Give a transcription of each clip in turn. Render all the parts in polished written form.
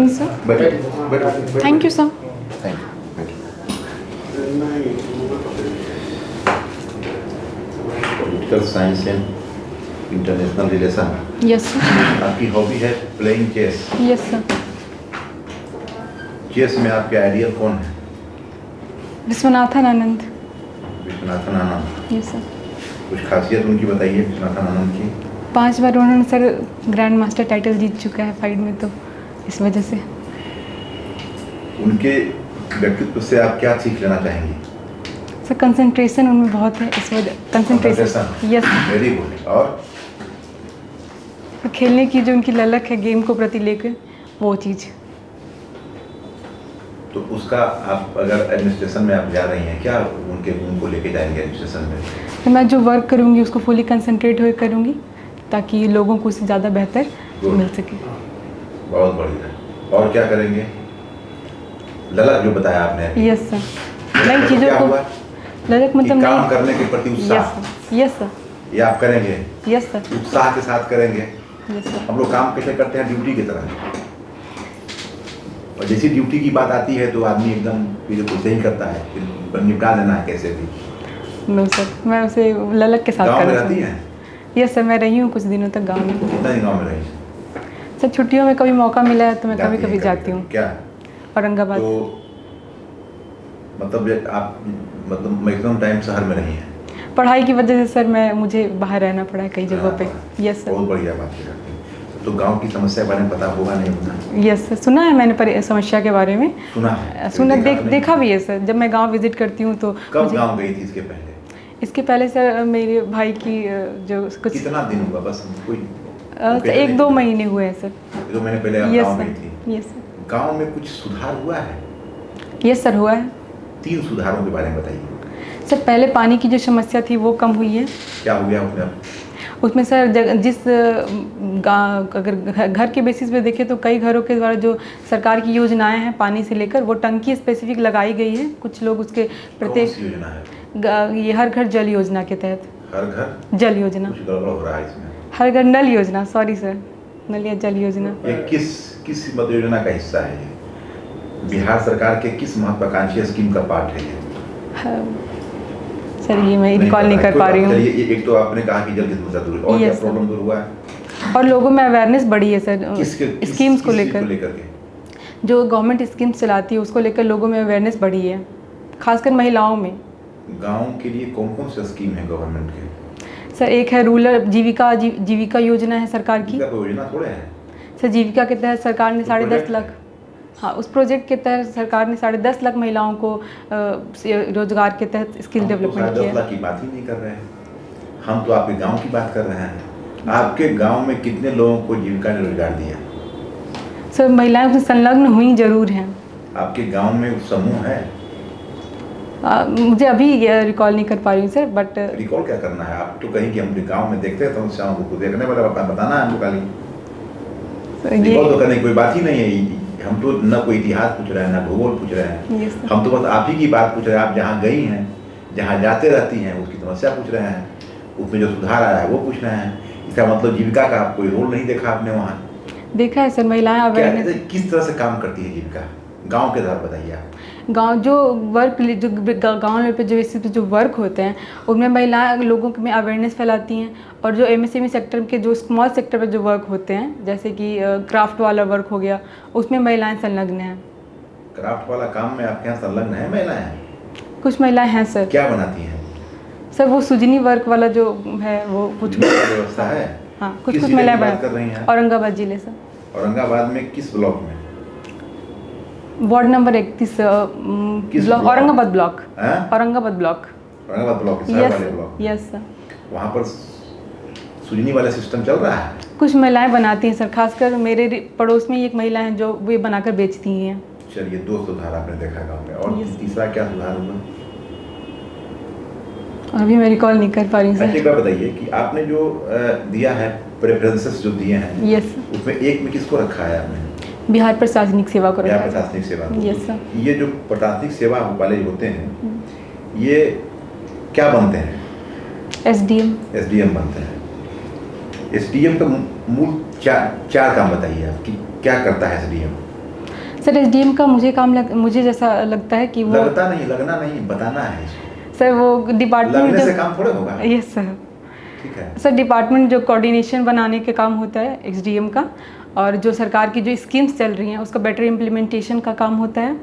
Evening sir. Thank you sir. Thank you. Political science and international relation. Yes sir. आपकी hobby है playing chess. Yes sir. Chess में आपके ideal कौन है? Viswanathan Anand. Viswanathan Anand. Yes sir. कुछ खासियत उनकी बताइए विश्वनाथन आनंद की। 5 बार उन्होंने सर ग्रैंड मास्टर टाइटल जीत चुका है फाइट में, तो इस वजह से। उनके व्यक्तित्व से आप क्या सीख लेना चाहेंगे? सर कंसंट्रेशन उनमें बहुत है, इस वजह कंसंट्रेशन। यस। Very good. और खेलने की जो उनकी ललक है गेम को प्रति लेकर, वो चीज़। तो उसका आप अगर एडमिनिस्ट्रेशन में आप जा रही हैं, क्या उनके गुण को लेके जाएंगे एडमिनिस्ट्रेशन में? तो मैं जो वर्क करूँगी उसको फुली कंसंट्रेट होकर करूँगी, ताकि लोगों को उससे ज़्यादा बेहतर मिल सके। बहुत बढ़िया। और क्या करेंगे? ललक जो बताया आपने। Yes sir. नई चीज़ों को ललक मतलब काम नई करने के प्रति उत्साह। Yes sir. ये आप करेंगे? Yes sir. उत्साह के साथ करेंगे। Yes sir. हम लोग काम कैसे करते हैं? ड्यूटी की तरह। और जैसी ड्यूटी की बात आती है तो आदमी एकदम फिर वैसे ही करता है, फिर निपटा देना है कैसे भी। नो सर, मैं उसे ललक के साथ गाँव में करना रहती चाहूँगी। हैं? यस सर, मैं रही हूँ कुछ दिनों तक गाँव में। कितना दिन गाँव में रही हैं? सर छुट्टियों में कभी मौका मिला है तो मैं कभी कभी जाती हूँ। क्या? औरंगाबाद। तो मतलब आप मैक्सिमम टाइम शहर में रही हैं? पढ़ाई की वजह से सर मुझे बाहर रहना पड़ा है कई जगहों पे। Yes sir. बहुत बढ़िया बात है। तो गांव की समस्या के बारे में पता होगा नहीं होगा? यस सर, सुना है मैंने समस्या के बारे में। सुना है? देखा भी है सर। जब मैं गांव विजिट करती हूँ तो कब गांव गई थी इसके पहले? इसके पहले सर मेरे भाई की जो कुछ कितना दिन हुआ? बस कोई 1-2 महीने हुए हैं सर। 2 महीने पहले आप गाँव गई थी? Yes sir. गाँव में कुछ सुधार हुआ है? यस सर, हुआ है। 3 सुधारों के बारे में बताइए। सर पहले पानी की जो समस्या थी वो कम हुई है। क्या हो गया उसमें सर जिस अगर घर के बेसिस पे देखें तो कई घरों के द्वारा जो सरकार की योजनाएं हैं पानी से लेकर, वो टंकी स्पेसिफिक लगाई गई है। कुछ लोग उसके प्रत्येक योजना है? ये हर घर जल योजना के तहत। हर घर जल योजना। कुछ गड़बड़ हो रहा है इसमें। हर घर नल योजना, सॉरी सर, नल या जल योजना। ये किस मद योजना का हिस्सा है? ये बिहार सरकार के किस महत्वाकांक्षी स्कीम का पार्ट है ये? सर ये मैं रिकॉल नहीं कर पा रही हूँ। एक तो आपने कहा कि जल की समस्या दूर, और क्या प्रॉब्लम दूर हुआ है? और लोगों में अवेयरनेस बढ़ी है सर स्कीम्स को लेकर। जो गवर्नमेंट स्कीम्स चलाती है उसको लेकर लोगों में अवेयरनेस बढ़ी है, खासकर महिलाओं में। गाँव के लिए कौन कौन सा स्कीम है गवर्नमेंट के? सर एक है रूरल जीविका योजना है सरकार की। योजना थोड़े है सर, जीविका के तहत सरकार ने 10.5 लाख, हाँ उस प्रोजेक्ट के तहत सरकार ने 10.5 लाख महिलाओं को रोजगार के तहत स्किल डेवलपमेंट किया। 10.5 लाख की बात ही नहीं कर रहे हैं हम, तो आपके गांव की बात कर रहे हैं। आपके गांव में कितने लोगों को जीविका ने रोजगार दिया? सर महिलाएं उसमें संलग्न हुई जरूर हैं। आपके गांव में समूह है? मुझे अभी रिकॉल नहीं कर पा रही हूँ सर, बट रिकॉल क्या करना है? आप तो कहीं कि हम गांव में देखते हैं तो शाम को देखने वाला बताना है हमको खाली। रिकॉल तो करने की कोई बात ही नहीं है। हम तो न कोई इतिहास पूछ रहे हैं, न भूगोल पूछ रहे हैं। हम तो बस आप ही की बात पूछ रहे हैं। आप जहाँ गई हैं, जहाँ जाते रहती हैं, उसकी समस्या पूछ रहे हैं, उसमें जो सुधार आया है वो पूछ रहे हैं। इसका मतलब जीविका का कोई रोल नहीं देखा आपने वहाँ? देखा है सर, महिलाएं अवेयरनेस। किस तरह से काम करती है जीविका? गांव के तरफ बताइए आप। गांव जो वर्क जो गांव लेवल पे जो बेसिस पे जो वर्क होते हैं उनमें महिलाएं लोगों में अवेयरनेस फैलाती हैं। और जो एमएसएमई सेक्टर के जो स्मॉल सेक्टर पे जो वर्क होते हैं, जैसे कि क्राफ्ट वाला वर्क हो गया, उसमें महिलाएं संलग्न हैं। क्राफ्ट वाला काम में आपके यहाँ संलग्न है महिलाएं? कुछ महिलाएं हैं सर। क्या बनाती हैं? सर वो सुजनी वर्क वाला जो है वो कुछ व्यवस्था है। हाँ, कुछ महिलाएं कर रही हैं। औरंगाबाद जिले से। औरंगाबाद में किस ब्लॉक में? Ward number 31 block, Aurangabad block. Aurangabad block. Aurangabad block. Yes sir. वहाँ पर सुजनी वाला सिस्टम चल रहा है? कुछ महिलाएं बनाती हैं सर, खासकर मेरे पड़ोस में एक महिला है जो वे बनाकर बेचती हैं। चलिए 2 सुधार आपने देखा गाँव में, और तीसरा क्या सुधार हुआ? अभी मैं रिकॉल नहीं कर पा रही हूँ सर। एक बार बताइए कि आपने जो दिया है प्रेफरेंसेस जो दिए हैं, यस, उसमें एक में किसको रखा है आपने? बिहार प्रशासनिक सेवा को रखा है। बिहार प्रशासनिक सेवा। Yes sir. ये जो प्रशासनिक सेवा वाले होते हैं ये क्या बनते हैं? एसडीएम बनते हैं। एसडीएम का मूल चार काम बताइए आप कि क्या करता है एसडीएम? सर एसडीएम का मुझे जैसा लगता है कि वो लगना नहीं बताना है इसको। सर वो डिपार्टमेंट लगने से काम थोड़े होगा। Yes sir. ठीक है सर डिपार्टमेंट जो कोऑर्डिनेशन बनाने के काम होता है एसडीएम का, और जो सरकार की जो स्कीम्स चल रही हैं उसका बेटर इम्प्लीमेंटेशन का काम होता है,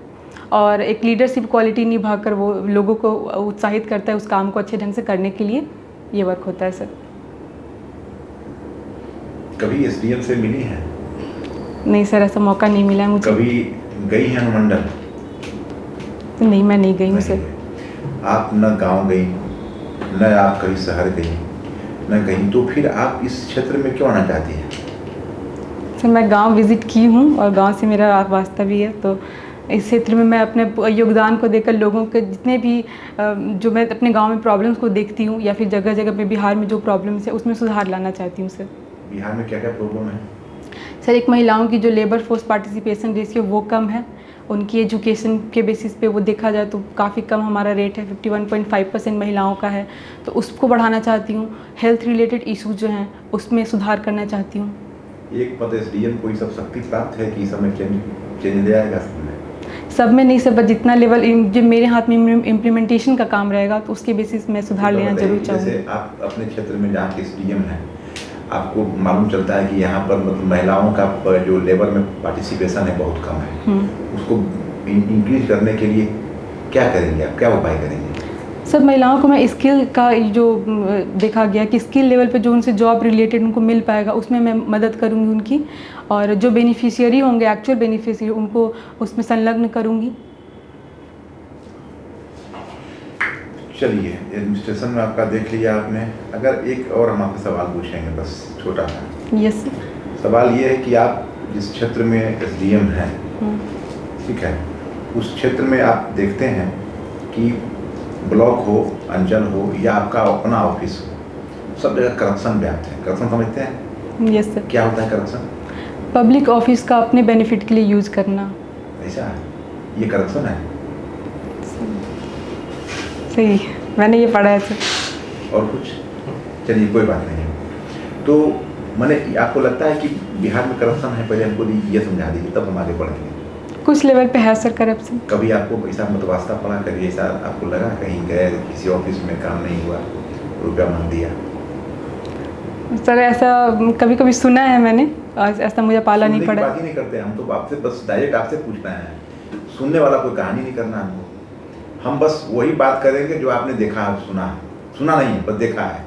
और एक लीडरशिप क्वालिटी निभाकर वो लोगों को उत्साहित करता है उस काम को अच्छे ढंग से करने के लिए, ये वर्क होता है सर। कभी एसडीएम से मिली हैं? नहीं सर, ऐसा मौका नहीं मिला है मुझे। कभी गई हैं अनुमंडल? नहीं, मैं नहीं गई हूँ सर। आप न गांव गई, न आप कहीं शहर गई, न कहीं, तो फिर आप इस क्षेत्र में क्यों आना चाहती हैं? सर मैं गांव विज़िट की हूँ और गांव से मेरा वास्ता भी है, तो इस क्षेत्र में मैं अपने योगदान को देकर लोगों के जितने भी जो मैं अपने गांव में प्रॉब्लम्स को देखती हूँ या फिर जगह जगह पे बिहार में जो प्रॉब्लम्स है उसमें सुधार लाना चाहती हूँ सर। बिहार में क्या क्या प्रॉब्लम है? सर एक महिलाओं की जो लेबर फोर्स पार्टिसिपेशन रेशियो वो कम है, उनकी एजुकेशन के बेसिस पे वो देखा जाए तो काफ़ी कम हमारा रेट है, 51.5% महिलाओं का है, तो उसको बढ़ाना चाहती हूँ। हेल्थ रिलेटेड इशूज़ जो हैं उसमें सुधार करना चाहती हूँ। एक पद एसडीएम को सब शक्ति प्राप्त है कि समय चेंज ले आएगा सब में नहीं सर, जितना लेवल जो मेरे हाथ में इम्प्लीमेंटेशन का काम रहेगा तो उसके बेसिस में सुधार लेना जरूर चाहूँगी। जैसे आप अपने क्षेत्र में जहाँ के एसडीएम हैं, आपको मालूम चलता है कि यहाँ पर मतलब महिलाओं का जो लेबर में पार्टिसिपेशन है बहुत कम है, उसको इंक्रीज करने के लिए क्या करेंगे आप, क्या उपाय करेंगे? सर महिलाओं को मैं स्किल का जो देखा गया कि स्किल लेवल पे जो उनसे जॉब रिलेटेड उनको मिल पाएगा उसमें मैं मदद करूँगी उनकी, और जो बेनिफिशियरी होंगे एक्चुअल बेनिफिशियरी उनको उसमें संलग्न करूँगी। चलिए, एडमिनिस्ट्रेशन में आपका देख लिया आपने। अगर एक और हम आपसे सवाल पूछेंगे, बस छोटा सा। Yes sir. सवाल ये है कि आप जिस क्षेत्र में एसडीएम हैं, ठीक है, उस क्षेत्र में आप देखते हैं कि ब्लॉक हो, अंचल हो या आपका अपना ऑफिस हो, सब जगह करप्शन व्याप्त है। करप्शन समझते हैं? Yes sir. क्या होता है करप्शन? पब्लिक ऑफिस का अपने बेनिफिट के लिए यूज़ करना। ऐसा है, ये करप्शन है? सही, मैंने ये पढ़ा है सर। और कुछ? चलिए कोई बात नहीं। तो मैंने आपको लगता है कि बिहार में करप्शन है? पहले हमको ये समझा दीजिए, तब हम आगे बढ़ेंगे। कुछ लेवल पे है सर करप्शन। कभी आपको ऐसा मतवास्ता पड़ा, कभी ऐसा आपको लगा कहीं गए किसी ऑफिस में काम नहीं हुआ, रुपया मांग दिया? सर ऐसा कभी कभी सुना है मैंने, ऐसा मुझे पाला नहीं पड़ा। बात ही नहीं करते हम तो, आपसे बस डायरेक्ट आपसे पूछना है, सुनने वाला कोई कहानी नहीं करना हमको। हम बस वही बात करेंगे जो आपने देखा, सुना नहीं बस देखा है।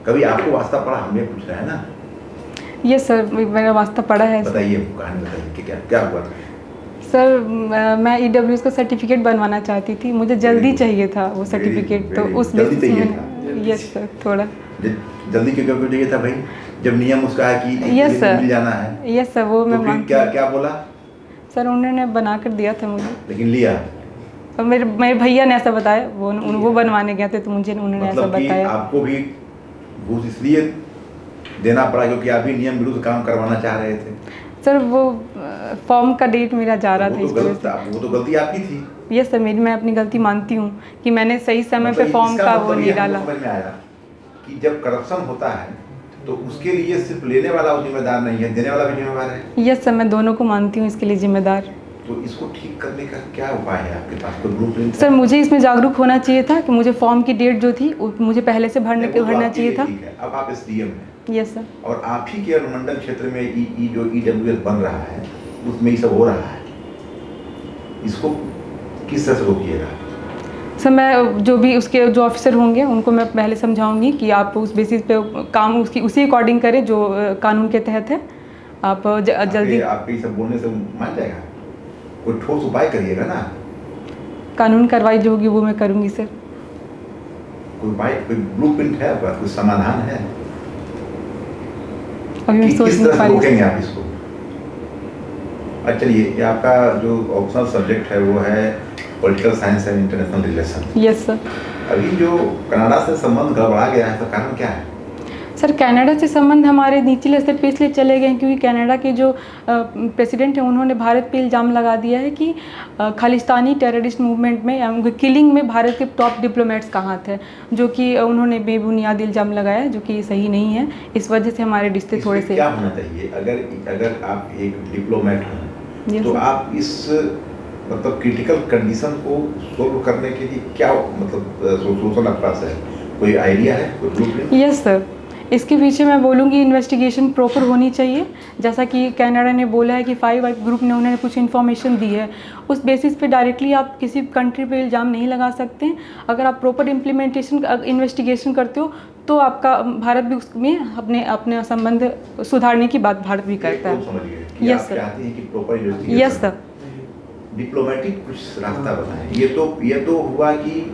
कभी आपको वास्ता पड़ा, हम ये पूछ रहे हैं ना। ये सर मेरा वास्ता पड़ा है। बताइए, कहानी बताइए कि क्या हुआ था? सर मैं ईडब्ल्यूएस का सर्टिफिकेट बनवाना चाहती थी, मुझे जल्दी चाहिए था वो सर्टिफिकेट, तो उस बेसिस में। यस सर, थोड़ा जल्दी क्यों चाहिए था भाई, जब नियम उसका है कि यस सर मिल जाना है? यस सर, वो मैं फिर क्या बोला सर? उन्होंने बना कर दिया था मुझे, लेकिन लिया? और मेरे भैया ने ऐसा बताया, वो बनवाने गए थे तो मुझे उन्होंने ऐसा बताया। आपको भी घूस इसलिए देना पड़ा क्योंकि आप भी नियम विरुद्ध काम करवाना चाह रहे थे? सर वो फॉर्म का डेट मेरा जा रहा था, वो तो गलती आपकी थी। यस सर, मैं अपनी गलती मानती हूँ कि मैंने सही समय पे फॉर्म का वो नहीं डाला। समझ में आया कि जब करप्शन होता है तो उसके लिए सिर्फ लेने वाला जिम्मेदार नहीं है, देने वाला भी जिम्मेदार है। यस सर, मैं दोनों को मानती हूँ इसके लिए जिम्मेदार। तो इसको ठीक करने का क्या उपाय है आपके पास, कोई ब्लूप्रिंट? सर मुझे इसमें जागरूक होना चाहिए था कि मुझे फॉर्म की डेट जो थी मुझे पहले से भरना चाहिए था। अब आप एसडीएम हैं। Yes sir. और आप ही के अनुमंडल क्षेत्र में जो ईडब्ल्यूएस बन रहा है उसमें ये सब हो रहा है, इसको किस तरह से रोकिएगा? सर मैं जो भी उसके जो ऑफिसर होंगे उनको मैं पहले समझाऊंगी कि आप उस बेसिस पे काम उसी अकॉर्डिंग करें जो कानून के तहत है। आप जल्दी आपके सब बोलने से मान जाएगा, कोई ठोस उपाय करिएगा ना। कानून कार्रवाई जो होगी वो मैं करूंगी सर। कोई उपाय, कोई ब्लूप्रिंट है, कोई समाधान है? अभी मैं सोच नहीं पा रही। आप इसको चलिए, आपका जो ऑप्शनल सब्जेक्ट है वो है political science and international relation. Yes sir. अभी जो कनाडा से संबंध गड़बड़ा गया है, तो कारण क्या है? सर कनाडा से संबंध हमारे निचले स्तर पे इसलिए चले गए हैं क्योंकि कनाडा के जो प्रेसिडेंट हैं उन्होंने भारत पे इल्ज़ाम लगा दिया है कि खालिस्तानी टेररिस्ट मूवमेंट में या किलिंग में भारत के टॉप डिप्लोमेट्स का हाथ है, जो कि उन्होंने बेबुनियाद इल्ज़ाम लगाया है, जो कि सही नहीं है। इस वजह से हमारे रिश्ते थोड़े से क्या होना चाहिए? अगर आप एक डिप्लोमेट हैं तो आप इस मतलब क्रिटिकल कंडीशन को सोल्व करने के लिए क्या मतलब सोल्यूशन आपके पास है? कोई आइडिया है, कोई ब्लूप्रिंट? यस सर, इसके पीछे मैं बोलूँगी इन्वेस्टिगेशन प्रॉपर होनी चाहिए। जैसा कि कनाडा ने बोला है कि 5 ग्रुप ने उन्होंने कुछ इन्फॉर्मेशन दी है, उस बेसिस पे डायरेक्टली आप किसी कंट्री पे इल्ज़ाम नहीं लगा सकते। अगर आप प्रॉपर इम्प्लीमेंटेशन इन्वेस्टिगेशन करते हो तो आपका भारत भी उसमें अपने अपने संबंध सुधारने की बात भारत भी करता है। यस सर, चाहते हैं कि proper investigation. Yes sir, diplomatic कुछ रास्ता बताएं। ये तो हुआ कि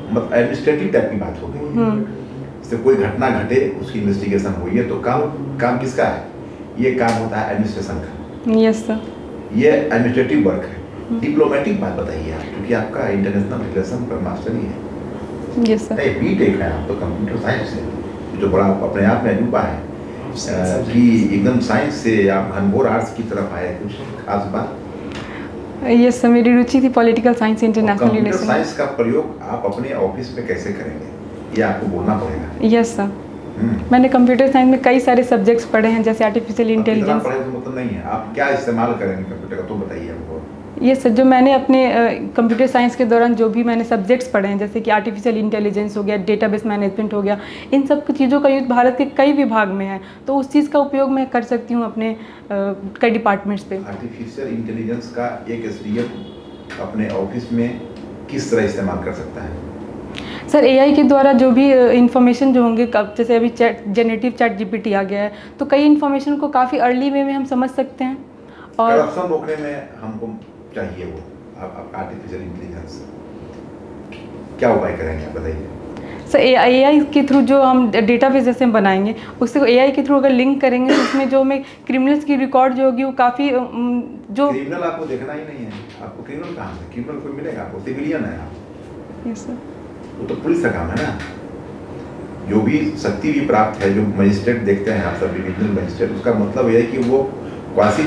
मतलब एडमिनिस्ट्रेटिव टाइप की बात हो गई, से कोई घटना घटे उसकी इन्वेस्टिगेशन हो, ये तो काम किसका है? ये काम होता है एडमिनिस्ट्रेशन का। यस सर, ये एडमिनिस्ट्रेटिव वर्क है। डिप्लोमेटिक बात बताइए आप, क्योंकि आपका इंटरनेशनल रिलेशन पर मास्टर ही है। यस सर, नहीं बीटेक है, आप तो कंप्यूटर साइंस है, जो बड़ा अपने आप में अजूबा है कि एकदम साइंस से आप घनघोर आर्ट्स की तरफ आए। कुछ खास बात? यस सर, मेरी रुचि थी political science international computer relation. Science का प्रयोग आप अपने ऑफिस में कैसे करेंगे, ये आपको बोलना पड़ेगा। यस सर, मैंने कंप्यूटर साइंस में कई सारे सब्जेक्ट्स पढ़े हैं, जैसे आर्टिफिशियल इंटेलिजेंस। पढ़े तो मतलब नहीं है, आप क्या इस्तेमाल करेंगे कंप्यूटर का, तो बताइए हमको। ये सर, जो मैंने अपने कंप्यूटर साइंस के दौरान जो भी मैंने सब्जेक्ट्स पढ़े हैं, जैसे कि आर्टिफिशियल इंटेलिजेंस हो गया, डेटाबेस मैनेजमेंट हो गया, इन सब चीज़ों का यूज भारत के कई विभाग में है, तो उस चीज़ का उपयोग मैं कर सकती हूँ अपने कई डिपार्टमेंट्स पे। आर्टिफिशियल इंटेलिजेंस का एक एसडीएम अपने ऑफिस में किस तरह इस्तेमाल कर सकता है? सर, एआई के द्वारा जो भी इंफॉर्मेशन जो होंगे, जैसे अभी जेनेटिव चैट जीपीटी आ गया है, तो कई इन्फॉर्मेशन को काफ़ी अर्ली वे में हम समझ सकते हैं। और करप्शन रोकने में हमको चाहिए वो आर्टिफिशियल इंटेलिजेंस, क्या उपाय करेंगे आप बताइए? सर, एआई के थ्रू जो हम डेटाबेस जैसे हम बनाएंगे, उससे एआई के थ्रू अगर लिंक करेंगे तो उसमें जो हमें क्रिमिनल्स की रिकॉर्ड जो होगी वो काफ़ी जो क्रिमिनल आपको देखना ही नहीं है, आपको क्रिमिनल कहाँ से? क्रिमिनल कोई मिलेगा आपको? सिविलियन है आप। यस सर, वो तो पुलिस का काम है ना। जो भी शक्ति भी प्राप्त है, जो मजिस्ट्रेट देखते हैं आप सब डिविजनल मजिस्ट्रेट, उसका मतलब यह है कि वो क्वासी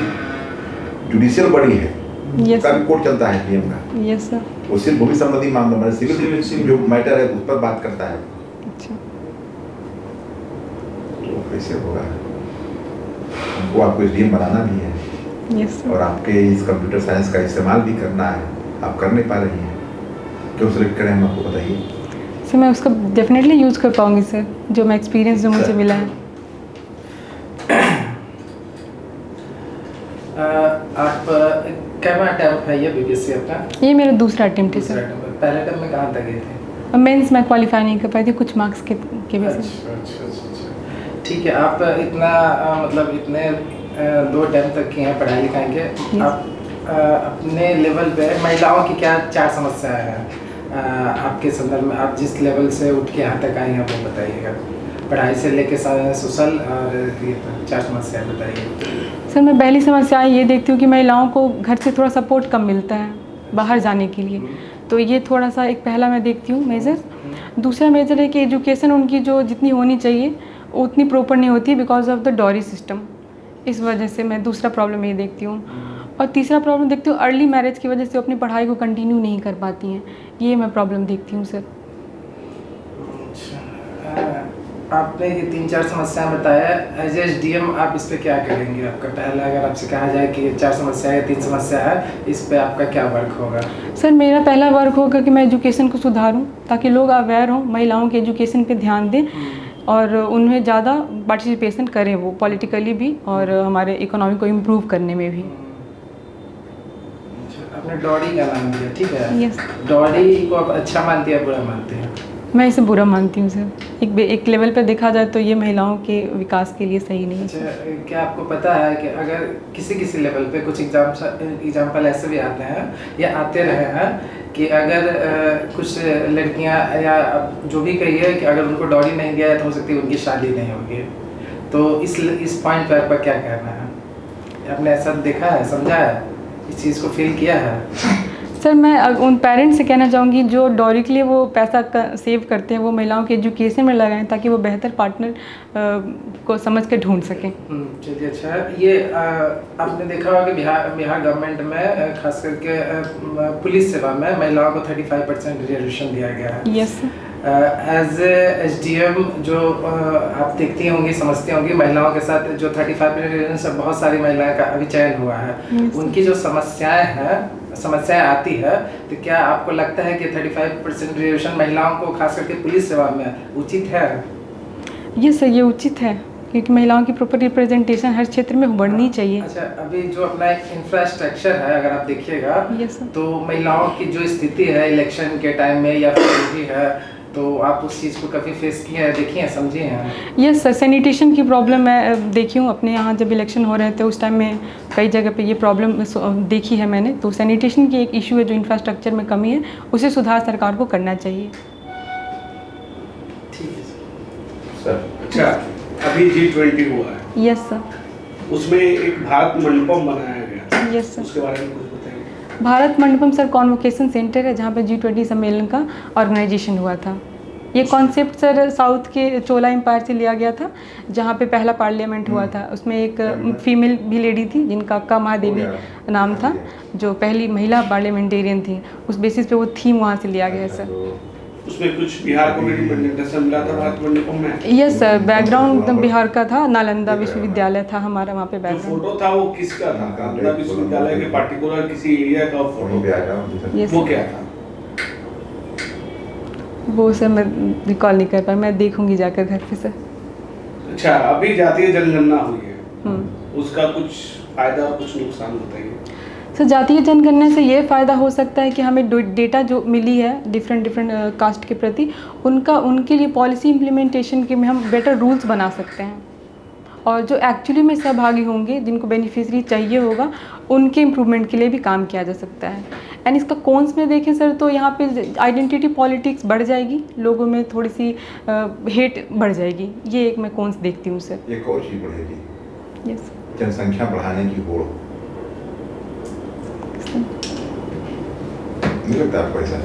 जुडिशियल बॉडी है, उसका भी कोर्ट चलता है पीएम का। यस सर, वो सिर्फ भूमि संबंधी मामला में सिविल जो मैटर है उस पर बात करता है। अच्छा, तो कैसे होगा? वो आपको एसडीएम बनाना भी है। यस सर, और आपके इस कंप्यूटर साइंस का इस्तेमाल भी करना है, आप कर नहीं पा रही हैं, क्यों सेलेक्ट करें हम आपको बताइए? सर, मैं उसका डेफिनेटली यूज़ कर पाऊंगी सर, जो मैं एक्सपीरियंस जो मुझे मिला है। आप कैमरा अटेम्प्ट है ये बीपीएससी आपका? ये मेरा दूसरा अटेम्प्ट है सर। पहले अटेम्प्ट में कहाँ तक गए थे? मेंस में क्वालिफाई नहीं कर पाई थी कुछ मार्क्स के वजह से। अच्छा। ठीक है, आप इतना मतलब इतने 2 अटेम्प्ट तक किए हैं पढ़ाई लिखाई के, आप अपने लेवल पे महिलाओं की क्या 4 समस्याएं हैं आपके संदर्भ में? आप जिस लेवल से उठ के यहाँ तक आए हैं वो बताइएगा, पढ़ाई से लेके सोशल और ये 4 समस्याएं बताइए। सर, मैं पहली समस्या ये देखती हूँ कि महिलाओं को घर से थोड़ा सपोर्ट कम मिलता है बाहर जाने के लिए, तो ये थोड़ा सा एक पहला मैं देखती हूँ मेजर। दूसरा मेजर है कि एजुकेशन उनकी जो जितनी होनी चाहिए उतनी प्रॉपर नहीं होती because of the dowry system. इस वजह से मैं दूसरा प्रॉब्लम ये देखती हूँ। और तीसरा प्रॉब्लम देखती हूँ अर्ली मैरिज की वजह से अपनी पढ़ाई को कंटिन्यू नहीं कर पाती हैं, ये मैं प्रॉब्लम देखती हूँ सर। आपने ये 3-4 समस्याएं बताया, एज एसडीएम आप इस पे क्या करेंगे? आपका पहला अगर आपसे कहा जाए कि 4 समस्या है, 3 समस्या है, इस पे आपका क्या वर्क होगा? सर, मेरा पहला वर्क होगा कि मैं एजुकेशन को सुधारूं ताकि लोग अवेयर हों, महिलाओं के एजुकेशन पे ध्यान दें और उन्हें ज़्यादा पार्टिसिपेशन करें वो पॉलिटिकली भी और हमारे इकोनॉमी को इम्प्रूव करने में भी। आपने डॉडी का नाम दिया, ठीक है? यस। डॉडी को आप अच्छा मानते हैं बुरा मानते हैं? मैं इसे बुरा मानती हूँ सर। एक लेवल पर देखा जाए तो ये महिलाओं के विकास के लिए सही नहीं है। अच्छा, क्या आपको पता है कि अगर किसी लेवल पे कुछ एग्जाम्पल ऐसे भी आते हैं या आते रहे हैं कि अगर कुछ लड़कियां या जो भी कहिए कि अगर उनको डॉरी नहीं दिया तो हो सकती है उनकी शादी नहीं होगी, तो इस पॉइंट पर आपका क्या कहना है? आपने ऐसा देखा है, समझा है, इस चीज़ को फील किया है? सर, मैं उन पेरेंट्स से कहना चाहूँगी जो डॉरी के लिए वो पैसा सेव करते हैं वो महिलाओं के एजुकेशन में लगाएं ताकि वो बेहतर पार्टनर को समझ के ढूंढ सकें। चलिए, अच्छा, ये आपने देखा होगा कि बिहार गवर्नमेंट में खास करके पुलिस सेवा में महिलाओं को 35% रिजर्वेशन दिया गया है। यस। एज एसडीएम जो आप देखती होंगी, समझती होंगी, महिलाओं के साथ जो 35% से बहुत सारी महिलाएं का अभी चयन हुआ है, उनकी जो समस्याएं आती है, तो क्या आपको लगता है कि 35% रिजर्वेशन महिलाओं को खास करके पुलिस सेवा में उचित है? ये सर, ये उचित है, क्योंकि महिलाओं की प्रॉपर रिप्रेजेंटेशन हर क्षेत्र में बढ़नी चाहिए। अच्छा, अभी जो अपना एक इंफ्रास्ट्रक्चर है, अगर आप देखिएगा, तो महिलाओं की जो स्थिति है इलेक्शन के टाइम में या फिर भी है, तो आप उस चीज़ को कभी फेस किए हैं, देखिए हैं, समझे हैं? यस सर, सैनिटेशन की प्रॉब्लम मैं देखी हूँ अपने यहाँ। जब इलेक्शन हो रहे थे उस टाइम में कई जगह पे ये प्रॉब्लम देखी है मैंने। तो सैनिटेशन की एक इशू है, जो इंफ्रास्ट्रक्चर में कमी है, उसे सुधार सरकार को करना चाहिए। ठीक है सर। अच्छा, अभी G20 हुआ है। Yes sir. उसमें एक भारत मंडपम बनाया गया। Yes sir. उसके बारे में कुछ बताइए। Bharat Mandapam sir convocation centre है, जहाँ पे G20 सम्मेलन का ऑर्गेनाइजेशन हुआ था। ये कॉन्सेप्ट सर साउथ के चोला एम्पायर से लिया गया था, जहाँ पे पहला पार्लियामेंट हुआ था। उसमें एक फीमेल भी लेडी थी, जिनका अक्का महादेवी नाम था, जो पहली महिला पार्लियामेंटेरियन थी। उस बेसिस पे वो थीम वहाँ से लिया गया है सर। उसमें कुछ बिहार को भी रिप्रेजेंटेशन मिला था भारत मंडपम में? यस सर, बैकग्राउंड एकदम बिहार का था, नालंदा विश्वविद्यालय था हमारा वहाँ पे जो बैकग्राउंड। फोटो था वो किसका था? नालंदा विश्वविद्यालय के पर्टिकुलर किसी एरिया का फोटो? यस वो क्या था? वो सर मैं रिकॉल नहीं कर पाया, मैं देखूंगी जाकर घर पे सर। अच्छा, अभी जातीय जनगणना हुई है, उसका कुछ फायदा और कुछ नुकसान बताइए। सर, जातीय जनगणना से ये फ़ायदा हो सकता है कि हमें डेटा जो मिली है डिफरेंट कास्ट के प्रति, उनके लिए पॉलिसी इम्प्लीमेंटेशन के में हम बेटर रूल्स बना सकते हैं। और जो एक्चुअली में सहभागी होंगे, जिनको बेनिफिशरी चाहिए होगा, उनके इम्प्रूवमेंट के लिए भी काम किया जा सकता है। एंड इसका कॉन्स में देखें सर, तो यहाँ पे आइडेंटिटी पॉलिटिक्स बढ़ जाएगी, लोगों में थोड़ी सी हेट बढ़ जाएगी। ये एक मैं कॉन्स देखती हूँ सर। एक और चीज़ बढ़ेगी। यस, जनसंख्या बढ़ाने की होड़। नहीं लगता आपको ऐसा?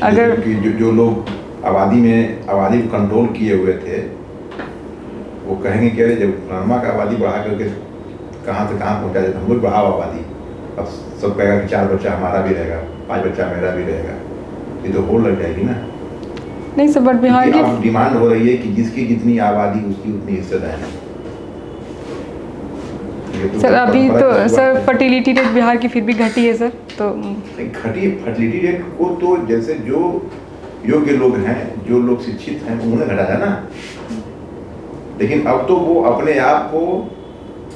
अगर जो लोग आबादी को कंट्रोल किए हुए थे, वो कहेंगे कि अरे जब नरमा का आबादी बढ़ा करके कहाँ से कहाँ पहुँचा जाए, हम लोग बढ़ाओ आबादी। अब सब कहेगा कि 4 बच्चा हमारा भी रहेगा, 5 बच्चा मेरा भी रहेगा, ये तो होड़ लग जाएगी ना। नहीं सर, बट बिहार की अब डिमांड हो रही है कि जिसकी जितनी आबादी उसकी उतनी हिस्सेदारी। सर अभी तो सर फर्टिलिटी रेट बिहार की फिर भी घटी है सर। तो घटी फर्टिलिटी रेट को तो जैसे जो योग्य लोग हैं, जो लोग शिक्षित हैं, उन्होंने घटाया ना। लेकिन अब तो वो अपने आप को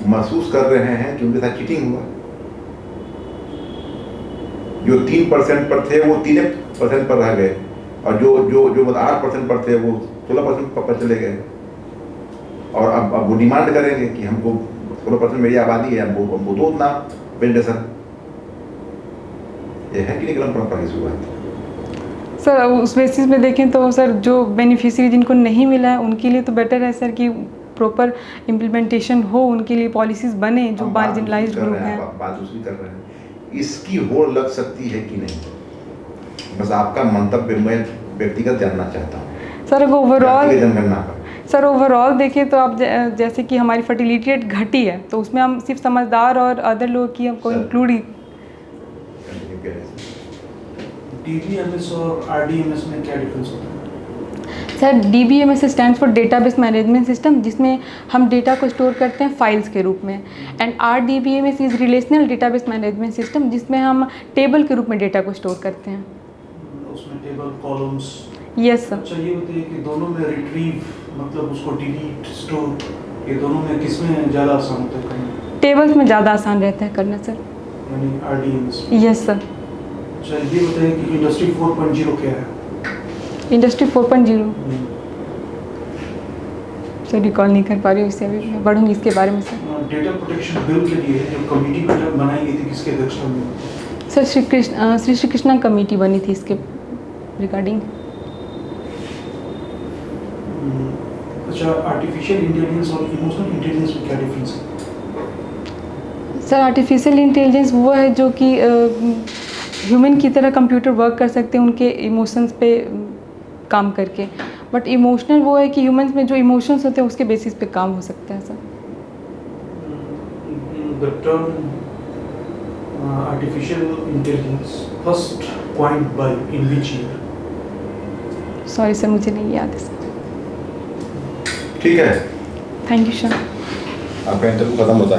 महसूस कर रहे हैं कि उनके साथ चीटिंग हुआ। जो 3% पर थे वो 3% पर रह गए, और जो 8% पर थे वो 16% पर चले गए। और अब वो डिमांड करेंगे कि हमको 16% मेरी आबादी है, हमको तो उतना पेंडेशन। ये है कि निकलम परंपरा की शुरुआत। सर उस बेसिस में देखें तो सर जो बेनिफिशियरी जिनको नहीं मिला है उनके लिए तो बेटर है सर कि प्रॉपर इम्प्लीमेंटेशन हो, उनके लिए पॉलिसीज बने जो मार्जिनलाइज्ड ग्रुप हैं। बात दूसरी कर रहे हैं, इसकी होड़ लग सकती है कि नहीं, बस आपका मंतव्य मैं व्यक्तिगत जानना चाहता हूँ सर। ओवरऑल जनगणना पर सर ओवरऑल देखें तो आप जैसे कि हमारी फर्टिलिटी रेट घटी है, तो उसमें हम सिर्फ समझदार और अदर लोग की हमको इंक्लूड ही। DBMS और RDMS में क्या डिफरेंस होता है? Sir DBMS stands for database management system, जिसमें हम डेटा को स्टोर करते हैं फाइल्स के रूप में। And RDBMS is relational database management system, जिसमें हम टेबल के रूप में डेटा को स्टोर करते हैं। उसमें टेबल कॉलम्स। Yes sir. अच्छा, ये बताइए कि दोनों में रिट्रीव मतलब उसको डिलीट स्टोर, ये दोनों में किसमें ज़्यादा आसान होता है करना? टेबल्स में ज़्यादा आसान रहता है करना सर। यानी RDMS। Yes sir. अच्छा, ये बताइए कि इंडस्ट्री 4.0 क्या है? इंडस्ट्री 4.0 सर रिकॉल नहीं कर पा रही हूँ, इससे अभी मैं बढ़ूँगी इसके बारे में सर। डेटा प्रोटेक्शन बिल के लिए जो कमेटी बनाई गई थी, किसके अध्यक्षता में? सर श्री कृष्णा कमेटी बनी थी इसके रिगार्डिंग। अच्छा, आर्टिफिशियल इंटेलिजेंस और इमोशनल इंटेलिजेंस में क्या डिफरेंस है? सर आर्टिफिशियल इंटेलिजेंस वो है जो कि ह्यूमन की तरह कंप्यूटर वर्क कर सकते हैं उनके इमोशंस पे काम करके, बट इमोशनल वो है कि ह्यूमंस में जो इमोशंस होते हैं उसके बेसिस पे काम हो सकता है sir. The term artificial intelligence first coined by in which year? Sorry sir, मुझे नहीं याद है सर। ठीक है, थैंक यू सर। आपका इंटरव्यू खत्म होता है।